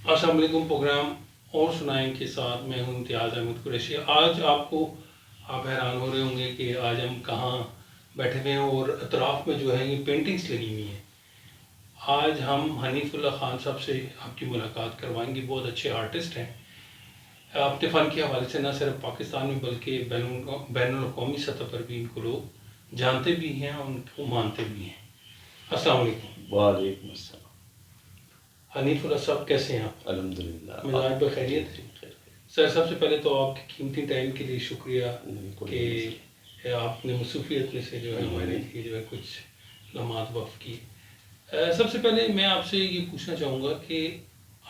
السلام علیکم. پروگرام اور سنائیں کے ساتھ میں ہوں امتیاز احمد قریشی. آج آپ حیران ہو رہے ہوں گے کہ آج ہم کہاں بیٹھے ہوئے ہیں اور اطراف میں جو ہے یہ پینٹنگز لگی ہوئی ہیں. آج ہم حنیف اللہ خان صاحب سے آپ کی ملاقات کروائیں گے. بہت اچھے آرٹسٹ ہیں. اپنے فن کے حوالے سے نہ صرف پاکستان میں بلکہ بین الاقوامی سطح پر بھی ان کو لوگ جانتے بھی ہیں اور ان کو مانتے بھی ہیں. السلام علیکم. وعلیکم السلام. حنیف اللہ صاحب کیسے ہیں آپ؟ الحمد للہ. مزاج بخیریت ہے؟ سر سب سے پہلے تو آپ کے قیمتی ٹائم کے لیے شکریہ کہ آپ نے مصروفیت میں سے جو ہے ہمارے لیے جو ہے کچھ لمحات وقف کی. سب سے پہلے میں آپ سے یہ پوچھنا چاہوں گا کہ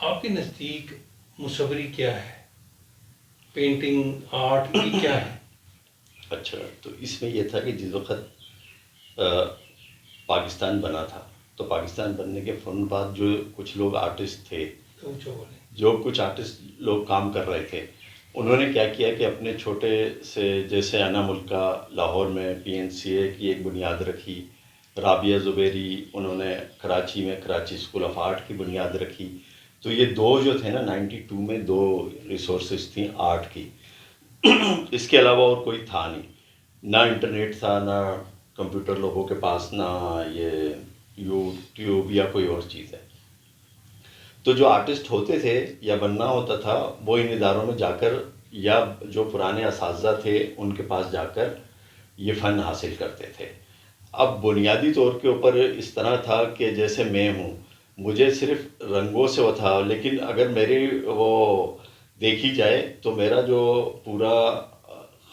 آپ کے نزدیک مصوری کیا ہے؟ پینٹنگ آرٹ یہ کیا ہے؟ اچھا، تو اس میں یہ تھا کہ جس وقت پاکستان بنا تھا تو پاکستان بننے کے فوراً بعد جو کچھ لوگ آرٹسٹ تھے، جو کچھ آرٹسٹ لوگ کام کر رہے تھے، انہوں نے کیا کیا کہ اپنے چھوٹے سے، جیسے انا ملکہ لاہور میں PNCA کی ایک بنیاد رکھی، رابعہ زبیری انہوں نے کراچی میں کراچی اسکول آف آرٹ کی بنیاد رکھی. تو یہ دو جو تھے نا 92 میں دو ریسورسز تھیں آرٹ کی. اس کے علاوہ اور کوئی تھا نہیں، نہ انٹرنیٹ تھا، نہ کمپیوٹر لوگوں کے پاس، نہ یہ یوٹیوب یا کوئی اور چیز ہے. تو جو آرٹسٹ ہوتے تھے یا بننا ہوتا تھا وہ ان اداروں میں جا کر یا جو پرانے اساتذہ تھے ان کے پاس جا کر یہ فن حاصل کرتے تھے. اب بنیادی طور کے اوپر اس طرح تھا کہ جیسے میں ہوں، مجھے صرف رنگوں سے وہ تھا، لیکن اگر میری وہ دیکھی جائے تو میرا جو پورا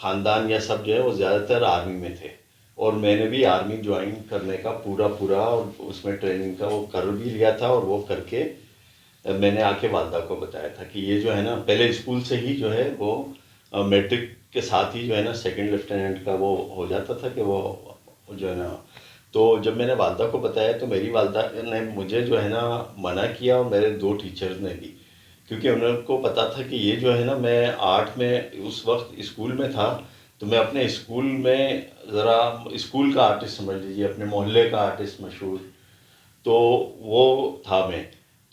خاندان یا سب جو ہے وہ زیادہ تر آرمی میں تھے، اور میں نے بھی آرمی جوائن کرنے کا پورا اور اس میں ٹریننگ کا وہ کر بھی لیا تھا. اور وہ کر کے میں نے آ کے والدہ کو بتایا تھا کہ یہ جو ہے نا، پہلے اسکول سے ہی جو ہے وہ میٹرک کے ساتھ ہی جو ہے نا سیکنڈ لیفٹیننٹ کا وہ ہو جاتا تھا کہ وہ جو ہے نا. تو جب میں نے والدہ کو بتایا تو میری والدہ نے مجھے جو ہے نا منع کیا، اور میرے دو ٹیچرز نے بھی، کیونکہ انہوں کو پتا تھا کہ یہ جو ہے نا، میں آرٹ میں اس وقت اسکول میں تھا تو میں اپنے اسکول میں ذرا اسکول کا آرٹسٹ سمجھ لیجیے، اپنے محلے کا آرٹسٹ مشہور، تو وہ تھا میں.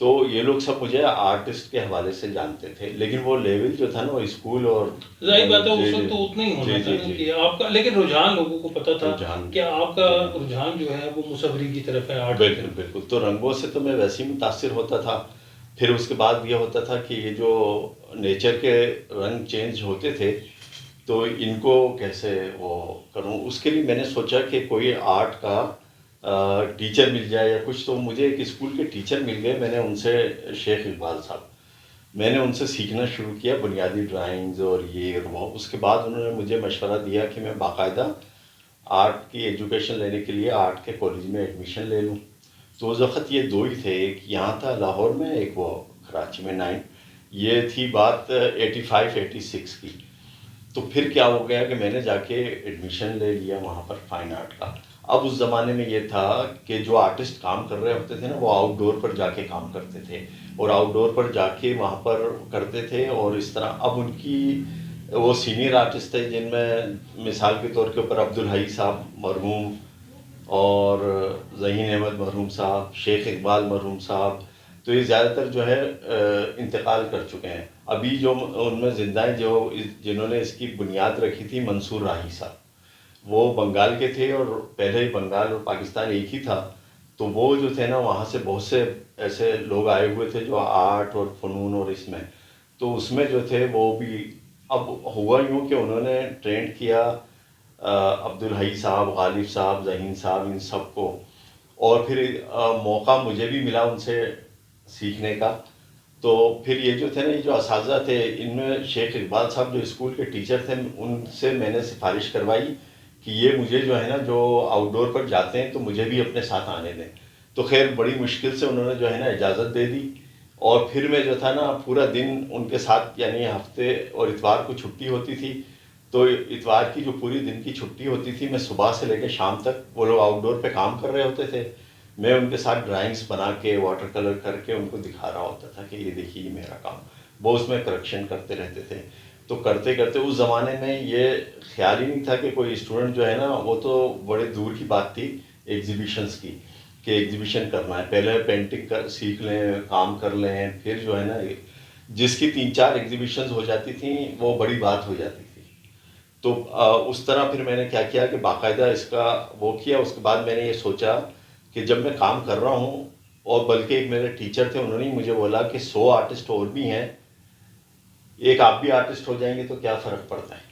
تو یہ لوگ سب مجھے آرٹسٹ کے حوالے سے جانتے تھے، لیکن وہ لیول جو تھا نا وہ اسکول اور ظاہر بات ہے اس وقت تو اتنا ہی ہونا تھا کہ آپ کا، لیکن رجحان لوگوں کو پتا تھا کہ آپ کا رجحان جو ہے وہ مصوری کی طرف ہے، آرٹ. بالکل بالکل. تو رنگوں سے تو میں ویسے ہی متاثر ہوتا تھا. پھر اس کے بعد یہ ہوتا تھا کہ یہ جو نیچر کے رنگ چینج ہوتے تھے تو ان کو کیسے وہ کروں. اس کے لیے میں نے سوچا کہ کوئی آرٹ کا ٹیچر مل جائے یا کچھ. تو مجھے ایک اسکول کے ٹیچر مل گئے، میں نے ان سے، شیخ اقبال صاحب، میں نے ان سے سیکھنا شروع کیا بنیادی ڈرائنگز اور یہ اور وہ. اس کے بعد انہوں نے مجھے مشورہ دیا کہ میں باقاعدہ آرٹ کی ایجوکیشن لینے کے لیے آرٹ کے کالج میں ایڈمیشن لے لوں. تو اس وقت یہ دو ہی تھے، ایک یہاں تھا لاہور میں، ایک وہ کراچی میں 9. یہ تھی بات 85-86 کی. تو پھر کیا ہو گیا کہ میں نے جا کے ایڈمیشن لے لیا وہاں پر فائن آرٹ کا. اب اس زمانے میں یہ تھا کہ جو آرٹسٹ کام کر رہے ہوتے تھے نا وہ آؤٹ ڈور پر جا کے کام کرتے تھے، اور آؤٹ ڈور پر جا کے وہاں پر کرتے تھے. اور اس طرح اب ان کی وہ سینئر آرٹسٹ تھے جن میں مثال کے طور کے اوپر عبدالحی صاحب مرحوم، اور ذہین احمد مرحوم صاحب، شیخ اقبال مرحوم صاحب. تو یہ زیادہ تر جو ہے انتقال کر چکے ہیں. ابھی جو ان میں زندہ ہیں جو جنہوں نے اس کی بنیاد رکھی تھی، منصور راہی صاحب، وہ بنگال کے تھے، اور پہلے ہی بنگال اور پاکستان ایک ہی تھا. تو وہ جو تھے نا وہاں سے بہت سے ایسے لوگ آئے ہوئے تھے جو آرٹ اور فنون اور اس میں، تو اس میں جو تھے وہ بھی. اب ہوا یوں کہ انہوں نے ٹرینڈ کیا عبدالحی صاحب، غالب صاحب، ذہین صاحب، ان سب کو. اور پھر موقع مجھے بھی ملا ان سے سیکھنے کا. تو پھر یہ جو تھے نا، یہ جو اساتذہ تھے، ان میں شیخ اقبال صاحب جو اسکول کے ٹیچر تھے، ان سے میں نے سفارش کروائی کہ یہ مجھے جو ہے نا جو آؤٹ ڈور پر جاتے ہیں تو مجھے بھی اپنے ساتھ آنے دیں. تو خیر بڑی مشکل سے انہوں نے جو ہے نا اجازت دے دی. اور پھر میں جو تھا نا پورا دن ان کے ساتھ، یعنی ہفتے اور اتوار کو چھٹی ہوتی تھی، تو اتوار کی جو پوری دن کی چھٹی ہوتی تھی، میں صبح سے لے کے شام تک، وہ لوگ آؤٹ ڈور پہ کام کر رہے ہوتے تھے، میں ان کے ساتھ ڈرائنگس بنا کے واٹر کلر کر کے ان کو دکھا رہا ہوتا تھا کہ یہ دیکھیے یہ میرا کام. وہ اس میں کریکشن کرتے رہتے تھے. تو کرتے کرتے اس زمانے میں یہ خیال ہی نہیں تھا کہ کوئی اسٹوڈنٹ جو ہے نا، وہ تو بڑے دور کی بات تھی ایگزیبیشنس کی، کہ ایگزیبیشن کرنا ہے، پہلے پینٹنگ سیکھ لیں، کام کر لیں، پھر جو ہے نا جس کی 3-4 ایگزیبیشنز ہو جاتی تھیں وہ بڑی بات ہو جاتی تھی. تو اس طرح پھر میں نے کیا کیا کہ باقاعدہ اس کا وہ کیا. اس کے بعد میں نے یہ سوچا کہ جب میں کام کر رہا ہوں، اور بلکہ ایک میرے ٹیچر تھے، انہوں نے مجھے بولا کہ 100 آرٹسٹ اور بھی ہیں، ایک آپ بھی آرٹسٹ ہو جائیں گے تو کیا فرق پڑتا ہے.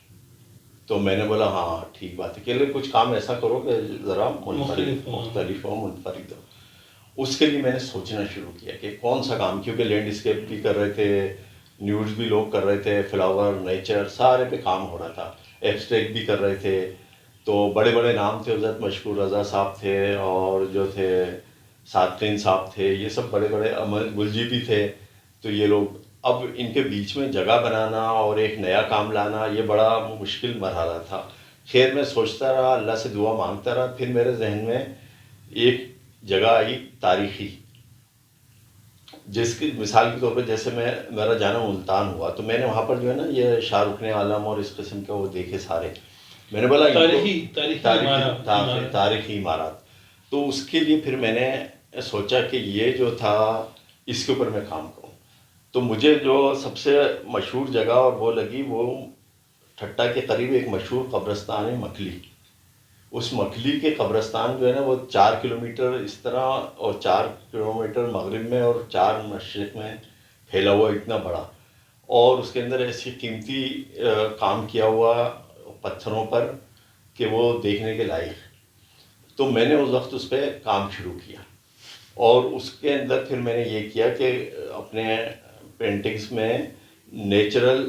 تو میں نے بولا ہاں ٹھیک بات ہے، کہ لے کچھ کام ایسا کرو کہ ذرا مختلف ہو، منفرد ہو. اس کے لیے میں نے سوچنا شروع کیا کہ کون سا کام، کیونکہ لینڈ اسکیپ بھی کر رہے تھے، نیوڈز بھی لوگ کر رہے تھے، فلاور، نیچر، سارے پہ کام ہو رہا تھا، ایبسٹریکٹ بھی کر رہے تھے. تو بڑے بڑے نام تھے، حضرت مشکور رضا صاحب تھے، اور جو تھے صادقین صاحب تھے، یہ سب بڑے بڑے، امل گلجی بھی تھے. تو یہ لوگ، اب ان کے بیچ میں جگہ بنانا اور ایک نیا کام لانا یہ بڑا مشکل مرحلہ تھا. خیر میں سوچتا رہا، اللہ سے دعا مانگتا رہا. پھر میرے ذہن میں ایک جگہ آئی تاریخی، جس کی مثال کے طور پہ جیسے میرا جانا ملتان ہوا، تو میں نے وہاں پر جو ہے نا یہ شاہ رکن عالم اور اس قسم کے وہ دیکھے سارے. میں نے بولا تاریخی عمارات. تو اس کے لیے پھر میں نے سوچا کہ یہ جو تھا اس کے اوپر میں کام کروں. تو مجھے جو سب سے مشہور جگہ اور وہ لگی، وہ ٹھٹا کے قریب ایک مشہور قبرستان ہے مکھلی. اس مکھلی کے قبرستان جو ہے نا وہ 4 کلومیٹر اس طرح اور 4 کلومیٹر مغرب میں اور 4 مشرق میں پھیلا ہوا، اتنا بڑا. اور اس کے اندر ایسی قیمتی کام کیا ہوا پتھروں پر کہ وہ دیکھنے کے لائق. تو میں نے اس وقت اس پہ کام شروع کیا، اور اس کے اندر پھر میں نے یہ کیا کہ اپنے پینٹنگز میں نیچرل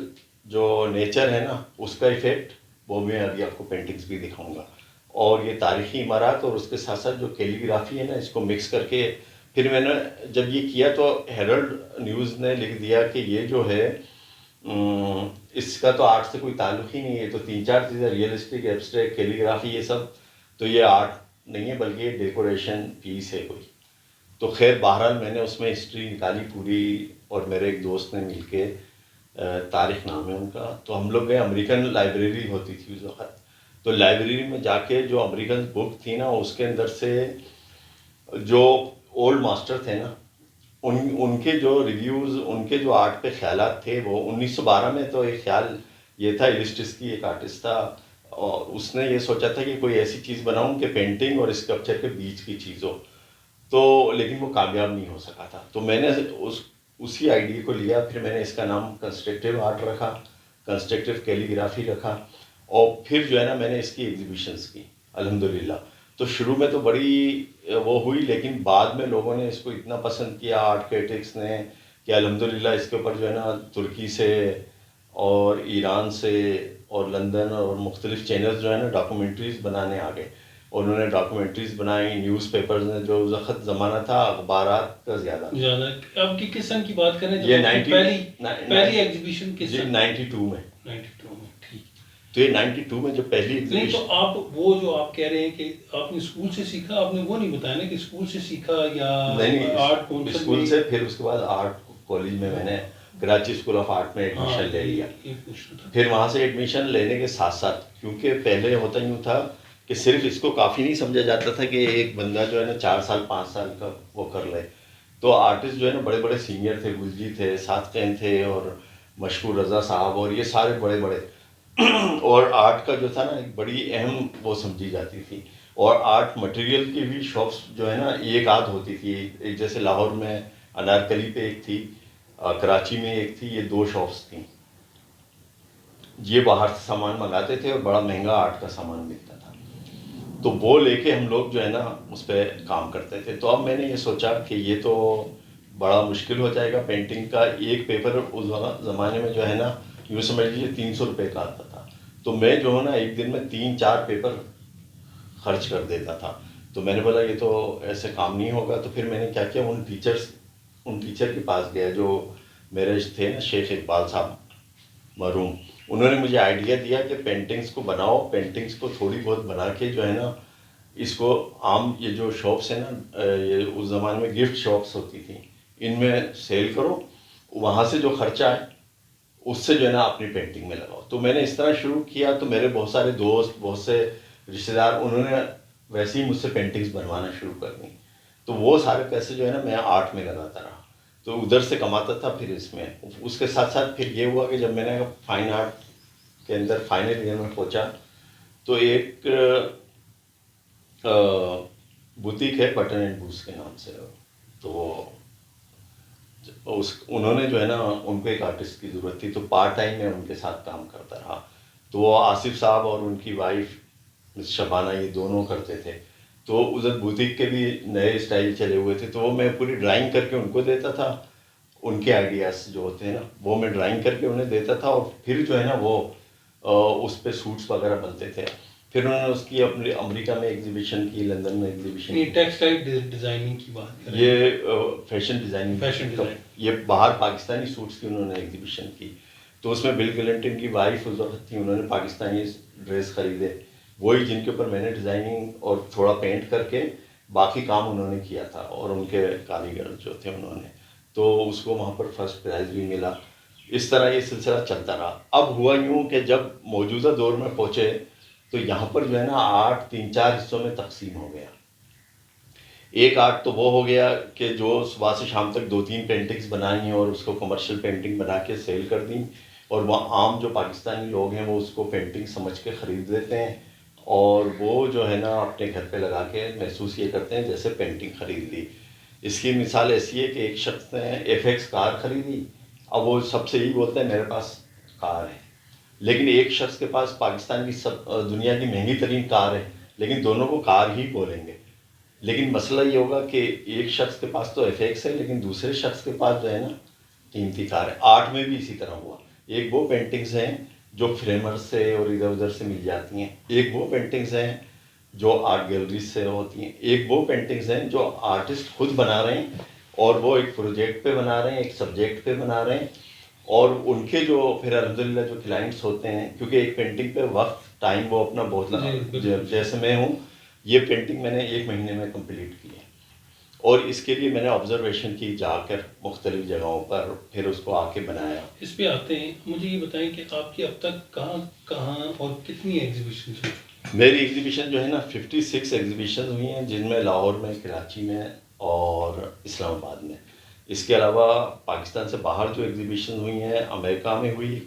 جو نیچر ہے نا اس کا ایفیکٹ، وہ میں ابھی آپ کو پینٹنگز بھی دکھاؤں گا. اور یہ تاریخی عمارات اور اس کے ساتھ ساتھ جو کیلیگرافی ہے نا، اس کو مکس کر کے پھر میں نے جب یہ کیا تو ہیرلڈ نیوز نے لکھ دیا کہ یہ جو ہے اس کا تو آرٹ سے کوئی تعلق ہی نہیں ہے. تو 3-4 چیزیں، ریئلسٹک، ایبسٹریکٹ، کیلیگرافی، یہ سب تو یہ آرٹ نہیں ہے بلکہ یہ ڈیکوریشن پیس ہے کوئی. تو خیر بہرحال میں نے اس میں ہسٹری نکالی پوری، اور میرے ایک دوست نے مل کے، طارق نام ہے ان کا، تو ہم لوگ گئے. امریکن لائبریری ہوتی تھی اس وقت، تو لائبریری میں جا کے جو امریکن بک تھی نا، اس کے اندر سے جو اولڈ ماسٹر تھے نا، ان کے جو ریویوز، ان کے جو آرٹ پہ خیالات تھے، وہ 1912 میں تو ایک خیال یہ تھا، ایلسٹرسکی ایک آرٹسٹ تھا، اور اس نے یہ سوچا تھا کہ کوئی ایسی چیز بناؤں کہ پینٹنگ اور اسکلپچر کے بیچ کی چیز ہو. تو لیکن وہ کامیاب نہیں ہو سکا تھا. تو میں نے اسی آئیڈیا کو لیا. پھر میں نے اس کا نام کنسٹرکٹیو آرٹ رکھا، کنسٹرکٹیو کیلیگرافی رکھا. اور پھر جو ہے نا میں نے اس کی ایگزیبیشنز کی الحمدللہ. تو شروع میں تو بڑی وہ ہوئی، لیکن بعد میں لوگوں نے اس کو اتنا پسند کیا، آرٹ کریٹکس نے، کہ الحمدللہ اس کے اوپر جو ہے نا ترکی سے اور ایران سے اور لندن اور مختلف چینلز جو ہے نا ڈاکومنٹریز بنانے آ گئے. انہوں نے ڈاکومنٹریز بنائی، نیوز پیپرز نے، جو اس وقت زمانہ تھا اخبارات کا زیادہ. اب کی کس سن کی بات کریں؟ یہ پہلی ایگزیبیشن کس سن؟ 92 میں. 92 میں، ٹھیک. تو یہ 92 میں جو پہلی نہیں ایگزیبیشن. تو آپ وہ جو آپ کہہ رہے ہیں کہ آپ نے اسکول سے سیکھا، آپ نے وہ نہیں بتایا نا کہ اسکول سے سیکھا یا آرٹ کونسل؟ اسکول سے، پھر اس کے بعد آرٹ کالج میں نے کراچی اسکول آف آرٹ میں ایڈمیشن لے لیا. پھر وہاں سے ایڈمیشن لینے کے ساتھ ساتھ، کیونکہ پہلے ہوتا یوں تھا کہ صرف اس کو کافی نہیں سمجھا جاتا تھا کہ ایک بندہ جو ہے نا 4 سال 5 سال کا وہ کر لے. تو آرٹسٹ جو ہے نا بڑے بڑے سینئر تھے، گلجی تھے، صادقین تھے، اور مشکور رضا صاحب، اور یہ سارے بڑے بڑے. اور آرٹ کا جو تھا نا ایک بڑی اہم وہ سمجھی جاتی تھی. اور آرٹ مٹیریل کی بھی شاپس جو ہے نا ایک آدھ ہوتی تھی. ایک جیسے لاہور میں انارکلی پہ ایک تھی، کراچی میں ایک تھی، یہ 2 شاپس تھیں. یہ باہر سے سامان منگاتے تھے اور بڑا مہنگا آرٹ کا سامان ملتا تھا. تو وہ لے کے ہم لوگ جو ہے نا اس پہ کام کرتے تھے. تو اب میں نے یہ سوچا کہ یہ تو بڑا مشکل ہو جائے گا. پینٹنگ کا ایک پیپر اس زمانے میں جو ہے نا یوں سمجھ لیجیے 300 روپے کا آتا تھا. تو میں جو ہے نا ایک دن میں 3-4 پیپر خرچ کر دیتا تھا. تو میں نے بولا یہ تو ایسے کام نہیں ہوگا. تو پھر میں نے کیا کیا، ان ٹیچر کے پاس گیا جو میرے تھے نا، شیخ اقبال صاحب مرحوم. انہوں نے مجھے آئیڈیا دیا کہ پینٹنگز کو بناؤ، پینٹنگز کو تھوڑی بہت بنا کے جو ہے نا اس کو عام یہ جو شاپس ہیں نا، یہ اس زمانے میں گفٹ شاپس ہوتی تھیں، ان میں سیل کرو. وہاں سے جو خرچہ ہے اس سے جو ہے نا اپنی پینٹنگ میں لگاؤ. تو میں نے اس طرح شروع کیا. تو میرے بہت سارے دوست، بہت سے رشتہ دار، انہوں نے ویسے ہی مجھ سے پینٹنگز بنوانا شروع کر دیں. تو وہ سارے پیسے جو ہے نا میں آرٹ میں لگاتا رہا، تو ادھر سے کماتا تھا، پھر اس میں اس کے ساتھ ساتھ پھر یہ ہوا کہ جب میں نے فائن آرٹ کے اندر فائنل ایئر میں پہنچا تو ایک بوتیک ہے بٹن اینڈ بوس کے نام سے، تو انہوں نے جو ہے نا ان کو ایک آرٹسٹ کی ضرورت تھی، تو پارٹ ٹائم میں ان کے ساتھ کام کرتا رہا. تو وہ آصف صاحب اور ان کی وائف مس شبانہ یہ دونوں کرتے تھے. تو ادھر بوتیک کے بھی نئے اسٹائل چلے ہوئے تھے، تو وہ میں پوری ڈرائنگ کر کے ان کو دیتا تھا، ان کے آئیڈیاز جو ہوتے ہیں نا وہ میں ڈرائنگ کر کے انہیں دیتا تھا، اور پھر جو ہے نا وہ اس پہ سوٹس وغیرہ بنتے تھے. پھر انہوں نے اس کی اپنے امریکہ میں ایگزیبیشن کی، لندن میں ایگزیبیشن کی. ٹیکسٹائل ڈیزائننگ کی بات کریں، یہ فیشن ڈیزائننگ، فیشن ڈیزائن، یہ باہر پاکستانی سوٹس کی انہوں نے ایگزیبیشن کی. تو اس میں بل کلنٹن کی وائف اس وقت تھی، انہوں نے پاکستانی ڈریس خریدے، وہی جن کے اوپر میں نے ڈیزائننگ اور تھوڑا پینٹ کر کے باقی کام انہوں نے کیا تھا، اور ان کے کاریگر جو تھے انہوں نے، تو اس کو وہاں پر فرسٹ پرائز بھی ملا. اس طرح یہ سلسلہ چلتا رہا. اب ہوا یوں کہ جب موجودہ دور میں پہنچے تو یہاں پر جو ہے نا آرٹ 3-4 حصوں میں تقسیم ہو گیا. ایک آرٹ تو وہ ہو گیا کہ جو صبح سے شام تک 2-3 پینٹنگز بنائیں اور اس کو کمرشل پینٹنگ بنا کے سیل کر دیں، اور وہ عام جو پاکستانی لوگ ہیں وہ اس کو پینٹنگ سمجھ کے خرید لیتے ہیں، اور وہ جو ہے نا اپنے گھر پہ لگا کے محسوس یہ کرتے ہیں جیسے پینٹنگ خرید لی. اس کی مثال ایسی ہے کہ ایک شخص نے ایف ایکس کار خریدی، اب وہ سب سے یہی بولتا ہے میرے پاس کار ہے، لیکن ایک شخص کے پاس پاکستان کی دنیا کی مہنگی ترین کار ہے، لیکن دونوں کو کار ہی بولیں گے. لیکن مسئلہ یہ ہوگا کہ ایک شخص کے پاس تو ایف ایکس ہے، لیکن دوسرے شخص کے پاس جو ہے نا قیمتی کار ہے. آرٹ میں بھی اسی طرح ہوا. ایک وہ پینٹنگز ہیں جو فریمر سے اور ادھر ادھر سے مل جاتی ہیں، ایک وہ پینٹنگز ہیں جو آرٹ گیلریز سے ہوتی ہیں، ایک وہ پینٹنگز ہیں جو آرٹسٹ خود بنا رہے ہیں، اور وہ ایک پروجیکٹ پہ بنا رہے ہیں، ایک سبجیکٹ پہ بنا رہے ہیں، اور ان کے جو پھر الحمدللہ جو کلائنٹس ہوتے ہیں، کیونکہ ایک پینٹنگ پہ وقت ٹائم وہ اپنا بہت لگا. جیسے میں ہوں، یہ پینٹنگ میں نے 1 مہینے میں کمپلیٹ کی ہے، اور اس کے لیے میں نے آبزرویشن کی جا کر مختلف جگہوں پر، پھر اس کو آ کے بنایا. اس پہ آتے ہیں. مجھے یہ بتائیں کہ آپ کی اب تک کہاں کہاں اور کتنی ایگزیبیشن ہوئی؟ میری ایگزیبیشن جو ہے نا 56 ایگزیبیشن ہوئی ہیں، جن میں لاہور میں، کراچی میں اور اسلام آباد میں. اس کے علاوہ پاکستان سے باہر جو ایگزیبیشن ہوئی ہیں، امریکہ میں ہوئی،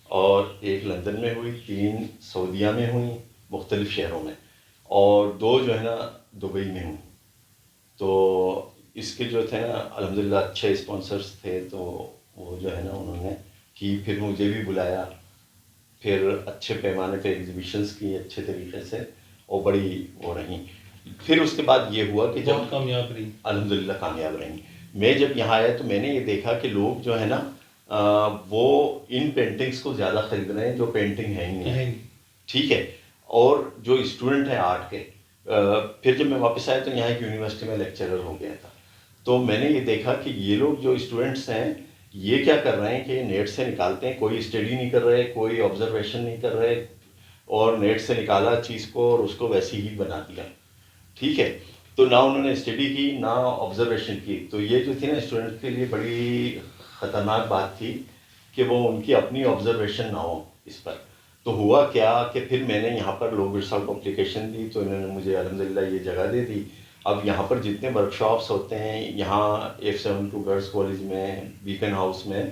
اور ایک لندن میں ہوئی، 3 سعودیہ میں ہوئیں مختلف شہروں میں، اور 2 جو ہے نا دبئی میں ہوئی. تو اس کے جو تھے نا الحمدللہ اچھے اسپانسرس تھے، تو وہ جو ہے نا انہوں نے کی، پھر مجھے بھی بلایا، پھر اچھے پیمانے پہ ایگزیبیشنس کی اچھے طریقے سے، اور بڑی وہ رہیں. پھر اس کے بعد یہ ہوا کہ جب بہت کامیاب رہی. الحمدللہ کامیاب رہیں. میں جب یہاں آیا تو میں نے یہ دیکھا کہ لوگ جو ہے نا وہ ان پینٹنگز کو زیادہ خرید رہے ہیں جو پینٹنگ ہے ہی نہیں. ٹھیک ہے. اور جو اسٹوڈنٹ ہیں آرٹ کے، پھر جب میں واپس آیا تو یہاں ایک یونیورسٹی میں لیکچرر ہو گیا تھا، تو میں نے یہ دیکھا کہ یہ لوگ جو اسٹوڈنٹس ہیں یہ کیا کر رہے ہیں کہ نیٹ سے نکالتے ہیں، کوئی اسٹڈی نہیں کر رہے، کوئی آبزرویشن نہیں کر رہے، اور نیٹ سے نکالا چیز کو اور اس کو ویسی ہی بنا دیا. ٹھیک ہے. تو نہ انہوں نے اسٹڈی کی نہ آبزرویشن کی. تو یہ جو تھی نا اسٹوڈنٹ کے لیے بڑی خطرناک بات تھی کہ وہ ان کی اپنی آبزرویشن نہ ہو اس پر. تو ہوا کیا کہ پھر میں نے یہاں پر لوگ صاحب کو اپلیکیشن دی، تو انہوں نے مجھے الحمدللہ یہ جگہ دے دی. اب یہاں پر جتنے ورک شاپس ہوتے ہیں یہاں F72 گرلز کالج میں، بیکن ہاؤس میں،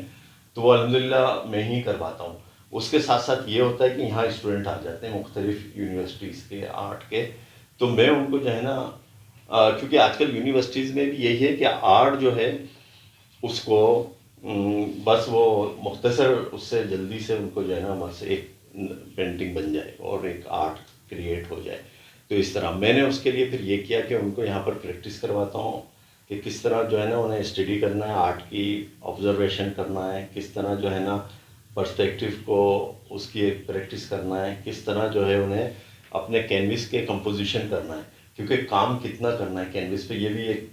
تو وہ الحمدللہ میں ہی کرواتا ہوں. اس کے ساتھ ساتھ یہ ہوتا ہے کہ یہاں اسٹوڈنٹ آ جاتے ہیں مختلف یونیورسٹیز کے آرٹ کے، تو میں ان کو جو ہے نا کیونکہ آج کل یونیورسٹیز میں بھی یہی ہے کہ آرٹ جو ہے اس کو بس وہ مختصر اس سے جلدی سے ان کو جو ہے نا بس ایک پینٹنگ بن جائے اور ایک آرٹ کریٹ ہو جائے. تو اس طرح میں نے اس کے لیے پھر یہ کیا کہ ان کو یہاں پر پریکٹس کرواتا ہوں کہ کس طرح جو ہے نا انہیں اسٹڈی کرنا ہے، آرٹ کی آبزرویشن کرنا ہے، کس طرح جو ہے نا پرسپیکٹیو کو اس کی ایک پریکٹس کرنا ہے، کس طرح جو ہے انہیں اپنے کینوس کے کمپوزیشن کرنا ہے، کیونکہ کام کتنا کرنا ہے کینوس پہ یہ بھی ایک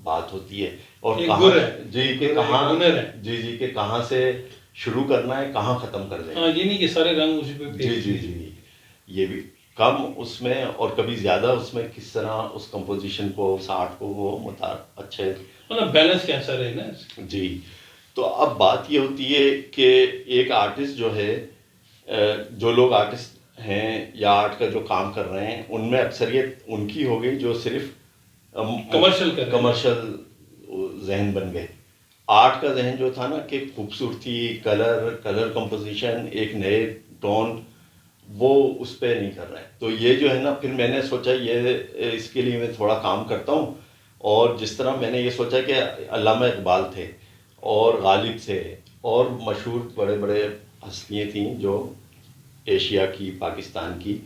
بات ہوتی ہے. اور کہاں کہ کہاں جی کہ کہاں سے شروع کرنا ہے، کہاں ختم کر دیں. یہ نہیں کہ سارے رنگ اسی پہ جی یہ بھی کم اس میں اور کبھی زیادہ اس میں کس طرح اس کمپوزیشن کو، اس آرٹ کو وہ اچھے بیلنس کیسا رہے نا. جی. تو اب بات یہ ہوتی ہے کہ ایک آرٹسٹ جو ہے، جو لوگ آرٹسٹ ہیں یا آرٹ کا جو کام کر رہے ہیں ان میں اکثریت ان کی ہو گئی جو صرف کمرشل ذہن بن گئے. آرٹ کا ذہن جو تھا نا کہ خوبصورتی، کلر کمپوزیشن، ایک نئے ٹون، وہ اس پہ نہیں کر رہے ہیں. تو یہ جو ہے نا، پھر میں نے سوچا یہ اس کے لیے میں تھوڑا کام کرتا ہوں. اور جس طرح میں نے یہ سوچا کہ علامہ اقبال تھے اور غالب تھے اور مشہور بڑے بڑے ہستیاں تھیں جو ایشیا کی، پاکستان کی،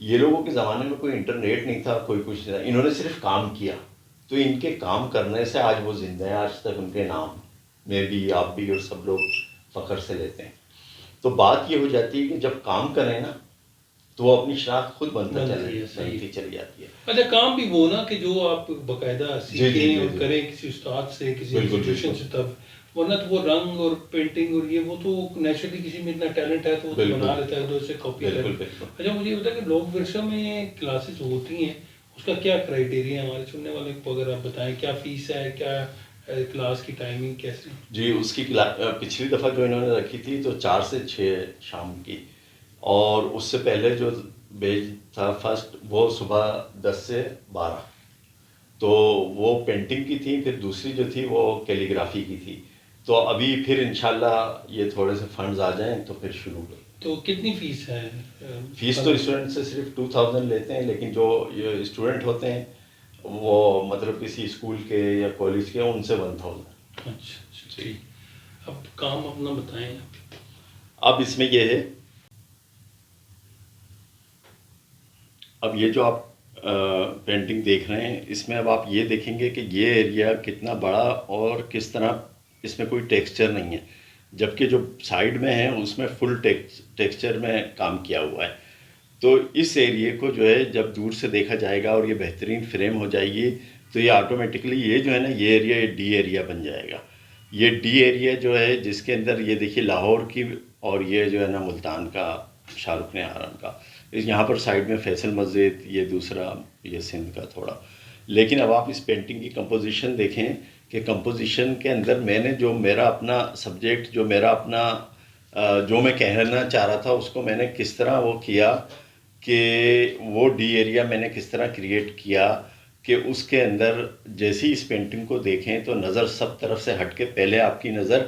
یہ لوگوں کے زمانے میں کوئی انٹرنیٹ نہیں تھا، کوئی کچھ نہیں تھا، انہوں نے صرف کام کیا. تو ان کے کام کرنے سے آج وہ زندہ ہیں، آج تک ان کے نام میں بھی، آپ بھی اور سب لوگ فخر سے لیتے ہیں. تو بات یہ ہو جاتی ہے کہ جب کام کریں نا تو وہ اپنی شناخت خود بنتی چلی جاتی ہے. اچھا، کام بھی وہ نا کہ جو آپ باقاعدہ سیکھیں اور کریں کسی استاد سے، کسی انسٹیٹیوشن سے، تب ورنہ تو وہ رنگ اور پینٹنگ اور یہ وہ تو نیچرلی کسی میں اتنا ٹیلنٹ ہے تو وہ بنا لیتا ہے، ادھر سے کاپی کر. اچھا مجھے یہ بتا کہ لوک ورثہ میں کلاسز ہوتی ہیں، اس کا کیا کرائیٹیریا ہے؟ ہمارے سننے والے کو اگر آپ بتائیں کیا فیس ہے، کیا کلاس کی ٹائمنگ کیسے؟ جی، اس کی پچھلی دفعہ جو انہوں نے رکھی تھی تو 4 سے 6 شام کی، اور اس سے پہلے جو بیچ تھا فرسٹ وہ صبح 10 سے 12. تو وہ پینٹنگ کی تھی، پھر دوسری جو تھی وہ کیلیگرافی کی تھی. تو ابھی پھر انشاءاللہ یہ تھوڑے سے فنڈز آ جائیں تو پھر شروع کریں. تو کتنی فیس ہے؟ فیس تو اسٹوڈنٹ سے صرف 2000 لیتے ہیں، لیکن جو یہ اسٹوڈنٹ ہوتے ہیں وہ مطلب کسی اسکول کے یا کالج کے، ان سے 1000. اچھا ٹھیک. اب کام اپنا بتائیں. اب اس میں یہ ہے، اب یہ جو آپ پینٹنگ دیکھ رہے ہیں، اس میں اب آپ یہ دیکھیں گے کہ یہ ایریا کتنا بڑا اور کس طرح اس میں کوئی ٹیکسچر نہیں ہے، جبکہ جو سائڈ میں ہے اس میں فل ٹیکسچر میں کام کیا ہوا ہے. تو اس ایریے کو جو ہے جب دور سے دیکھا جائے گا اور یہ بہترین فریم ہو جائے گی تو یہ آٹومیٹکلی یہ جو ہے نا، یہ ایریا یہ ڈی ایریا بن جائے گا. یہ ڈی ایریا جو ہے جس کے اندر یہ دیکھیے لاہور کی، اور یہ جو ہے نا ملتان کا، شاہ رخ نے حرم کا، یہاں پر سائڈ میں فیصل مسجد، یہ دوسرا یہ سندھ کا تھوڑا. لیکن اب آپ اس پینٹنگ کی کمپوزیشن دیکھیں کہ کمپوزیشن کے اندر میں نے جو میرا اپنا سبجیکٹ، جو میرا اپنا جو میں کہنا چاہ رہا تھا، اس کو میں نے کس طرح وہ کیا کہ وہ ڈی ایریا میں نے کس طرح کریٹ کیا کہ اس کے اندر جیسی اس پینٹنگ کو دیکھیں تو نظر سب طرف سے ہٹ کے پہلے آپ کی نظر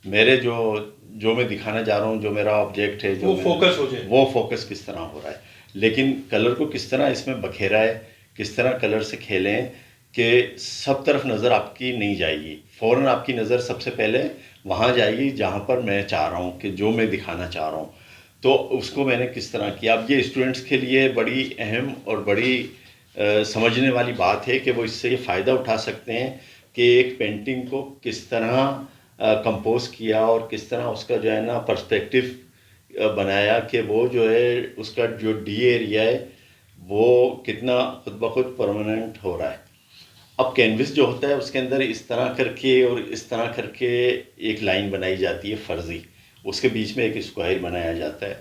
میرے جو میں دکھانا چاہ رہا ہوں، جو میرا آبجیکٹ ہے، جو فوکس ہو جائے، وہ فوکس کس طرح ہو رہا ہے. لیکن کلر کو کس طرح اس میں بکھیرا ہے، کس طرح کلر سے کھیلیں کہ سب طرف نظر آپ کی نہیں جائے گی، فوراً آپ کی نظر سب سے پہلے وہاں جائے گی جہاں پر میں چاہ رہا ہوں کہ جو میں دکھانا چاہ رہا ہوں. تو اس کو میں نے کس طرح کیا. اب یہ اسٹوڈنٹس کے لیے بڑی اہم اور بڑی سمجھنے والی بات ہے کہ وہ اس سے یہ فائدہ اٹھا سکتے ہیں کہ ایک پینٹنگ کو کس طرح کمپوز کیا اور کس طرح اس کا جو ہے نا پرسپیکٹو بنایا کہ وہ جو ہے اس کا جو ڈی ایریا ہے وہ کتنا خود بخود پرماننٹ ہو رہا ہے. اب کینوس جو ہوتا ہے اس کے اندر اس طرح کر کے اور اس طرح کر کے ایک لائن بنائی جاتی ہے فرضی، اس کے بیچ میں ایک اسکوائر بنایا جاتا ہے.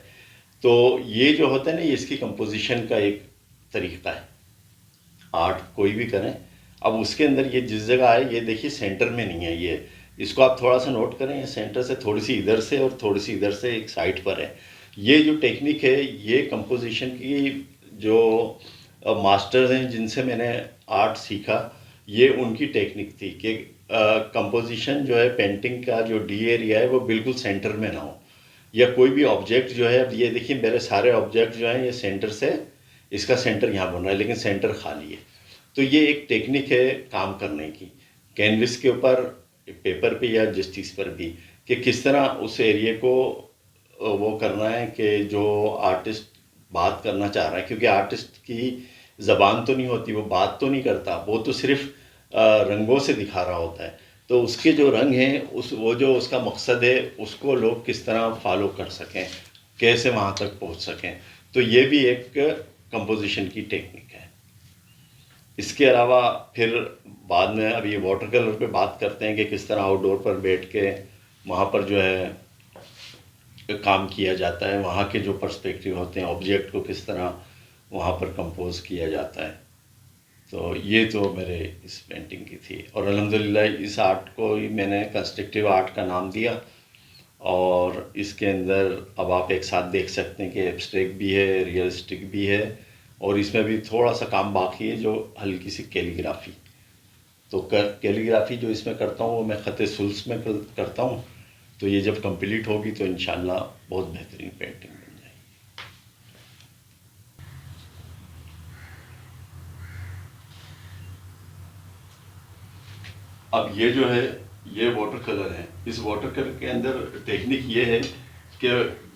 تو یہ جو ہوتا ہے نا، یہ اس کی کمپوزیشن کا ایک طریقہ ہے. آرٹ کوئی بھی کریں، اب اس کے اندر یہ جس جگہ آئے، یہ دیکھیے سینٹر میں نہیں ہے، یہ اس کو آپ تھوڑا سا نوٹ کریں، یہ سینٹر سے تھوڑی سی ادھر سے اور تھوڑی سی ادھر سے ایک سائڈ پر ہے. یہ جو ٹیکنیک ہے، یہ کمپوزیشن کی جو ماسٹرز ہیں جن سے میں نے آرٹ سیکھا، یہ ان کی ٹیکنیک تھی کہ کمپوزیشن جو ہے پینٹنگ کا جو ڈی ایریا ہے وہ بالکل سینٹر میں نہ ہو، یا کوئی بھی آبجیکٹ جو ہے، اب یہ دیکھیے میرے سارے آبجیکٹ جو ہیں یہ سینٹر سے، اس کا سینٹر یہاں بن رہا ہے لیکن سینٹر خالی ہے. تو یہ ایک ٹیکنیک ہے کام کرنے کی کینوس کے اوپر، پیپر پہ یا جس چیز پر بھی، کہ کس طرح اس ایریے کو وہ کرنا ہے کہ جو آرٹسٹ بات کرنا چاہ رہا ہے. کیونکہ آرٹسٹ کی زبان تو نہیں ہوتی، وہ بات تو نہیں کرتا، وہ تو صرف رنگوں سے دکھا رہا ہوتا ہے. تو اس کے جو رنگ ہیں، وہ جو اس کا مقصد ہے، اس کو لوگ کس طرح فالو کر سکیں، کیسے وہاں تک پہنچ سکیں. تو یہ بھی ایک کمپوزیشن کی ٹیکنیک ہے. اس کے علاوہ پھر بعد میں اب یہ واٹر کلر پہ بات کرتے ہیں کہ کس طرح آؤٹ ڈور پر بیٹھ کے وہاں پر جو ہے کام کیا جاتا ہے، وہاں کے جو پرسپیکٹیو ہوتے ہیں، آبجیکٹ کو کس طرح وہاں پر کمپوز کیا جاتا ہے. تو یہ تو میرے اس پینٹنگ کی تھی، اور الحمدللہ اس آرٹ کو ہی میں نے کنسٹرکٹیو آرٹ کا نام دیا. اور اس کے اندر اب آپ ایک ساتھ دیکھ سکتے ہیں کہ ایبسٹریکٹ بھی ہے، ریئلسٹک بھی ہے، اور اس میں بھی تھوڑا سا کام باقی ہے جو ہلکی سی کیلیگرافی. تو کیلیگرافی جو اس میں کرتا ہوں وہ میں خط ثلث میں کرتا ہوں. تو یہ جب کمپلیٹ ہوگی تو انشاءاللہ بہت بہترین پینٹنگ بن جائے گی. اب یہ جو ہے یہ واٹر کلر ہے. اس واٹر کلر کے اندر ٹیکنیک یہ ہے کہ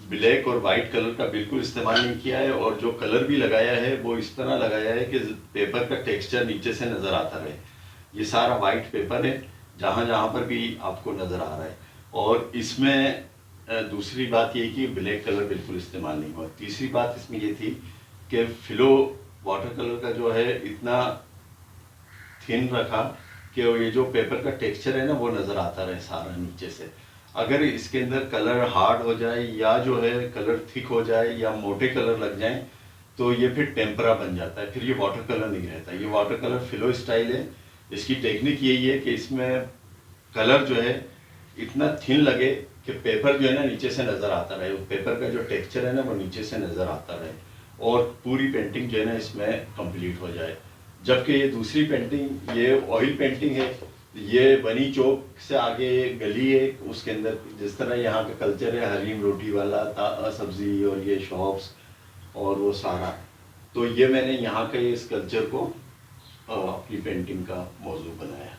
بلیک اور وائٹ کلر کا بالکل استعمال نہیں کیا ہے, اور جو کلر بھی لگایا ہے وہ اس طرح لگایا ہے کہ پیپر کا ٹیکسچر نیچے سے نظر آتا رہے. یہ سارا وائٹ پیپر ہے جہاں جہاں پر بھی آپ کو نظر آ رہا ہے. اور اس میں دوسری بات یہ کہ بلیک کلر بالکل استعمال نہیں ہوا. تیسری بات اس میں یہ تھی کہ فلو واٹر کلر کا جو ہے اتنا تھن رکھا کہ یہ جو پیپر کا ٹیکسچر ہے نا وہ نظر آتا رہے سارا نیچے سے. اگر اس کے اندر کلر ہارڈ ہو جائے یا جو ہے کلر تھک ہو جائے یا موٹے کلر لگ جائیں تو یہ پھر ٹیمپرا بن جاتا ہے, پھر یہ واٹر کلر نہیں رہتا. یہ واٹر کلر فلو اسٹائل ہے. اس کی ٹیکنیک یہی ہے کہ اس میں کلر جو ہے اتنا تھن لگے کہ پیپر جو ہے نا نیچے سے نظر آتا رہے, پیپر کا جو ٹیکسچر ہے نا وہ نیچے سے نظر آتا رہے, اور پوری پینٹنگ جو ہے نا اس میں کمپلیٹ ہو جائے. جبکہ یہ دوسری پینٹنگ یہ آئل پینٹنگ ہے. یہ بنی چوک سے آگے گلی ہے, اس کے اندر جس طرح یہاں کا کلچر ہے حلیم روٹی والا سبزی اور یہ شاپس اور وہ سارا, تو یہ میں نے یہاں کے اس کلچر کو اپنی پینٹنگ کا موضوع بنایا.